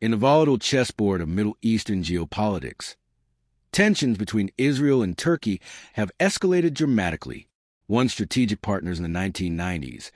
in the volatile chessboard of Middle Eastern geopolitics. Tensions between Israel and Turkey have escalated dramatically. Once strategic partners in the 1990s,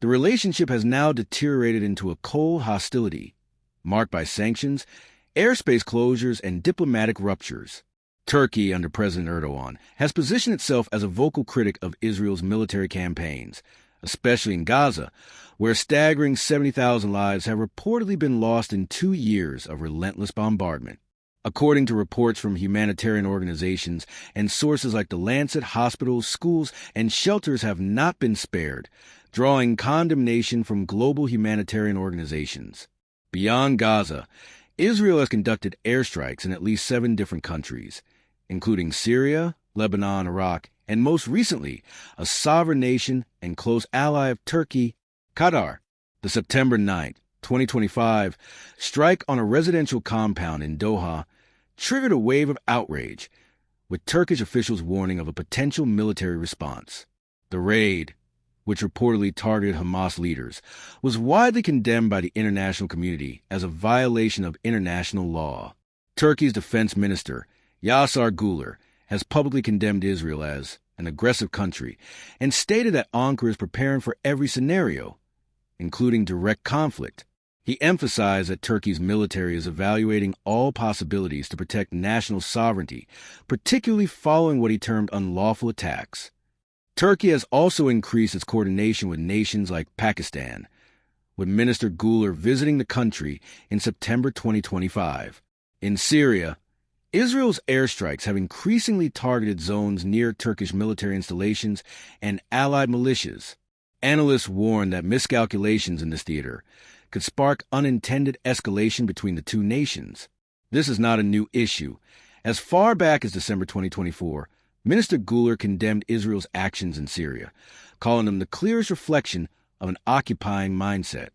the relationship has now deteriorated into a cold hostility, marked by sanctions, airspace closures, and diplomatic ruptures. Turkey, under President Erdogan, has positioned itself as a vocal critic of Israel's military campaigns, especially in Gaza, where a staggering 70,000 lives have reportedly been lost in 2 years of relentless bombardment. According to reports from humanitarian organizations and sources like The Lancet, hospitals, schools, and shelters have not been spared, drawing condemnation from global humanitarian organizations. Beyond Gaza, Israel has conducted airstrikes in at least 7 different countries, including Syria, Lebanon, Iraq, and most recently, a sovereign nation and close ally of Turkey, Qatar. The September 9, 2025, strike on a residential compound in Doha triggered a wave of outrage, with Turkish officials warning of a potential military response. The raid, which reportedly targeted Hamas leaders, was widely condemned by the international community as a violation of international law. Turkey's defense minister, Yasar Güler, has publicly condemned Israel as an aggressive country and stated that Ankara is preparing for every scenario, including direct conflict. He emphasized that Turkey's military is evaluating all possibilities to protect national sovereignty, particularly following what he termed unlawful attacks. Turkey has also increased its coordination with nations like Pakistan, with Minister Güler visiting the country in September 2025. In Syria, Israel's airstrikes have increasingly targeted zones near Turkish military installations and allied militias. Analysts warn that miscalculations in this theater could spark unintended escalation between the two nations. This is not a new issue. As far back as December 2024, Minister Güler condemned Israel's actions in Syria, calling them the clearest reflection of an occupying mindset.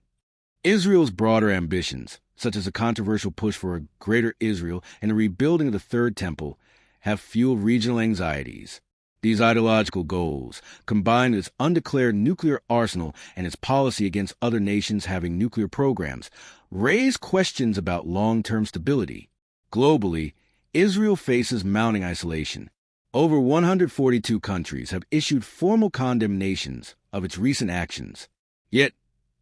Israel's broader ambitions, such as a controversial push for a greater Israel and the rebuilding of the Third Temple, have fueled regional anxieties. These ideological goals, combined with its undeclared nuclear arsenal and its policy against other nations having nuclear programs, raise questions about long-term stability. Globally, Israel faces mounting isolation. Over 142 countries have issued formal condemnations of its recent actions. Yet,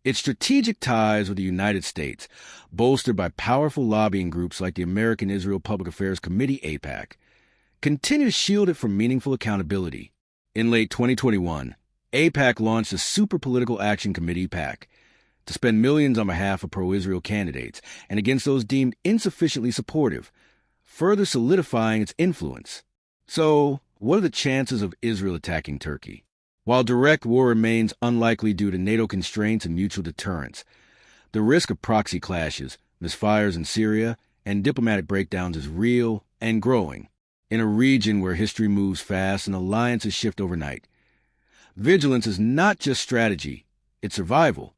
its strategic ties with the United States, bolstered by powerful lobbying groups like the American Israel Public Affairs Committee, AIPAC, continue to shield it from meaningful accountability. In late 2021, AIPAC launched the Super Political Action Committee, PAC, to spend millions on behalf of pro-Israel candidates and against those deemed insufficiently supportive, further solidifying its influence. So, what are the chances of Israel attacking Turkey? While direct war remains unlikely due to NATO constraints and mutual deterrence, the risk of proxy clashes, misfires in Syria, and diplomatic breakdowns is real and growing. In a region where history moves fast and alliances shift overnight, vigilance is not just strategy, it's survival.